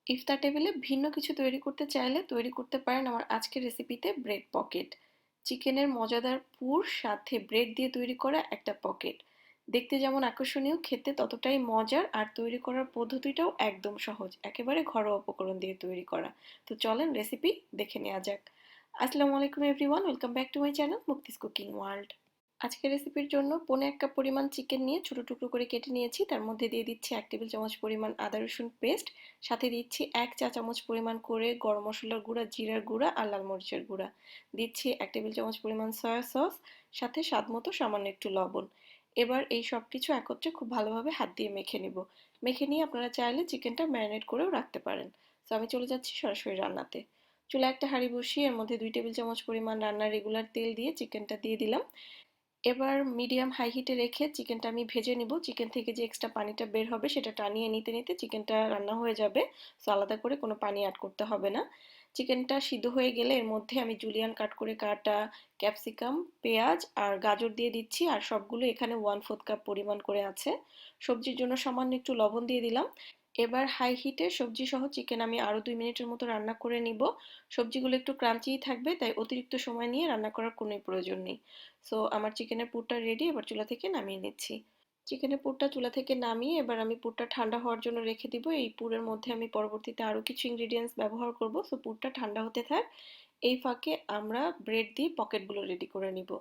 ইফতার টেবিলে ভিন্ন কিছু তৈরি করতে চাইলে তৈরি করতে পারেন আমার আজকের রেসিপিতে ব্রেড পকেট। চিকেনের মজাদার পুর সাথে ব্রেড দিয়ে তৈরি করা একটা পকেট। দেখতে যেমন আকর্ষণীয়, খেতে ততটাই মজার, আর তৈরি করার পদ্ধতিটাও একদম সহজ, একেবারে ঘরোয়া উপকরণ দিয়ে তৈরি করা। তো চলেন রেসিপি দেখে নেওয়া যাক। আসসালামু আলাইকুম everyone, welcome back to my channel মুক্তিস কুকিং ওয়ার্ল্ড। আজকের রেসিপির জন্য পৌনে 1 কাপ পরিমাণ চিকেন নিয়ে ছোট টুকরো করে কেটে নিয়েছি। তার মধ্যে দিয়ে দিচ্ছি 1 টেবিল চামচ পরিমাণ আদা রসুন পেস্ট, সাথে দিচ্ছি 1 চা চামচ পরিমাণ করে গরম মশলার গুঁড়া, জিরার গুঁড়া আর লাল মরিচের গুঁড়া। দিচ্ছি 1 টেবিল চামচ পরিমাণ সয়া সস, সাথে স্বাদ মতো সামান্য একটু লবণ। এবার এই সব কিছু একত্রে খুব ভালোভাবে হাত দিয়ে মেখে নিব। মেখে নিয়ে আপনারা চাইলে চিকেনটা ম্যারিনেট করেও রাখতে পারেন। তো আমি চলে যাচ্ছি সরাসরি রান্নাতে। চুলায় একটা হাঁড়ি বসিয়ে এর মধ্যে 2 টেবিল চামচ পরিমাণ রান্নার রেগুলার তেল দিয়ে চিকেনটা দিয়ে দিলাম। এবার মিডিয়াম হাই হিটে রেখে চিকেনটা আমি ভেজে নিব। চিকেন থেকে যে এক্সট্রা পানিটা বের হবে সেটা টানিয়ে নিতে নিতে চিকেনটা রান্না হয়ে যাবে। সো আলাদা করে কোনো পানি অ্যাড করতে হবে না। চিকেনটা সিদ্ধ হয়ে গেলে এর মধ্যে আমি জুলিয়ান কাট করে কাটা ক্যাপসিকাম, পেঁয়াজ আর গাজর দিয়ে দিচ্ছি, আর সবগুলো এখানে 1/4 কাপ পরিমাণ করে আছে। সবজির জন্য সামান্য একটু লবণ দিয়ে দিলাম। এবার হাই হিটে সবজি সহ চিকেন আমি আরও 2 মিনিটের মতো রান্না করে নিব। সবজিগুলো একটু ক্রাঞ্চিই থাকবে, তাই অতিরিক্ত সময় নিয়ে রান্না করার কোনো প্রয়োজন নেই। সো আমার চিকেনের পুরটা রেডি, এবার চুলা থেকে নামিয়ে নিচ্ছি। চিকেনের পুরটা চুলা থেকে নামিয়ে এবার আমি পুরটা ঠান্ডা হওয়ার জন্য রেখে দিব। এই পুরের মধ্যে আমি পরবর্তীতে আরও কিছু ইনগ্রিডিয়েন্টস ব্যবহার করব। সো পুরটা ঠান্ডা হতে থাক, এই ফাঁকে আমরা ব্রেড দিয়ে পকেটগুলো রেডি করে নিব।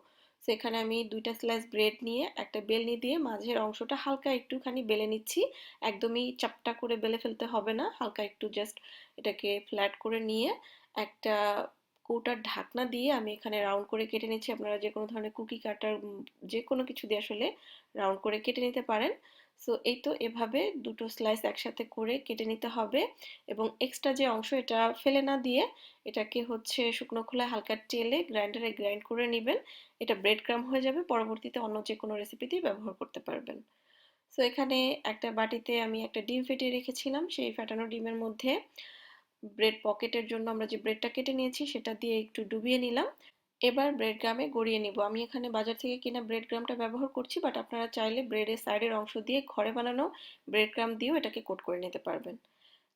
সেখানে আমি 2টা স্লাইস ব্রেড নিয়ে একটা বেলনি দিয়ে মাঝের অংশটা হালকা একটুখানি বেলে নিচ্ছি। একদমই চাপটা করে বেলে ফেলতে হবে না, হালকা একটু জাস্ট এটাকে ফ্ল্যাট করে নিয়ে একটা কৌটার ঢাকনা দিয়ে আমি এখানে রাউন্ড করে কেটে নিচ্ছি। আপনারা যে কোনো ধরনের কুকি কাটার যে কোনো কিছু দিয়ে আসলে রাউন্ড করে কেটে নিতে পারেন। সো এই তো এভাবে দুটো স্লাইস একসাথে করে কেটে নিতে হবে, এবং এক্সট্রা যে অংশ এটা ফেলে না দিয়ে এটাকে হচ্ছে শুকনো খোলায় হালকা তেলে গ্রাইন্ডারে গ্রাইন্ড করে নেবেন। এটা ব্রেড ক্রাম্ব হয়ে যাবে, পরবর্তীতে অন্য যে কোনো রেসিপিতেই ব্যবহার করতে পারবেন। সো এখানে একটা বাটিতে আমি একটা ডিম ফেটিয়ে রেখেছিলাম, সেই ফেটানো ডিমের মধ্যে ব্রেড পকেটের জন্য আমরা যে ব্রেডটা কেটে নিয়েছি সেটা দিয়ে একটু ডুবিয়ে নিলাম। এবার ব্রেড গ্রামে গড়িয়ে নিব। আমি এখানে বাজার থেকে কিনা ব্রেড গ্রামটা ব্যবহার করছি, বাট আপনারা চাইলে ব্রেডের সাইডের অংশ দিয়ে ঘরে বানানো ব্রেড গ্রাম দিয়েও এটাকে কোট করে নিতে পারবেন।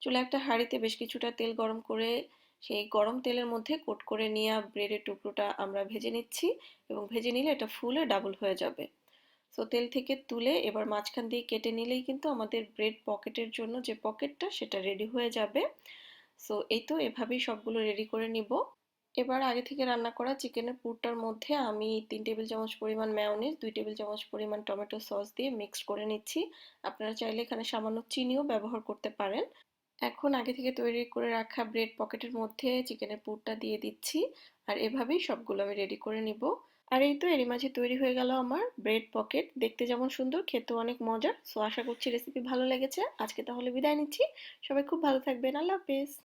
চুলায় একটা হাঁড়িতে বেশ কিছুটা তেল গরম করে সেই গরম তেলের মধ্যে কোট করে নেওয়া ব্রেডের টুকরোটা আমরা ভেজে নিচ্ছি, এবং ভেজে নিলে এটা ফুলে ডাবল হয়ে যাবে। সো তেল থেকে তুলে এবার মাঝখান দিয়ে কেটে নিলেই কিন্তু আমাদের ব্রেড পকেটের জন্য যে পকেটটা সেটা রেডি হয়ে যাবে। সো এই তো এভাবেই সবগুলো রেডি করে নিব। এবার আগে থেকে রান্না করা চিকেনের পুরটার মধ্যে আমি 3 টেবিল চামচ পরিমাণ মেয়োনিজ, 2 টেবিল চামচ পরিমাণ টমেটো সস দিয়ে মিক্সড করে নিচ্ছি। আপনারা চাইলে এখানে সামান্য চিনিও ব্যবহার করতে পারেন। এখন আগে থেকে তৈরি করে রাখা ব্রেড পকেটের মধ্যে চিকেনের পুরটা দিয়ে দিচ্ছি, আর এভাবেই সবগুলো আমি রেডি করে নিব। আর এই তো এরই মাঝে তৈরি হয়ে গেল আমার ব্রেড পকেট। দেখতে যেমন সুন্দর, খেতেও অনেক মজার। সো আশা করছি রেসিপি ভালো লেগেছে। আজকে তাহলে বিদায় নিচ্ছি। সবাই খুব ভালো থাকবেন। আল্লাহ হাফেজ।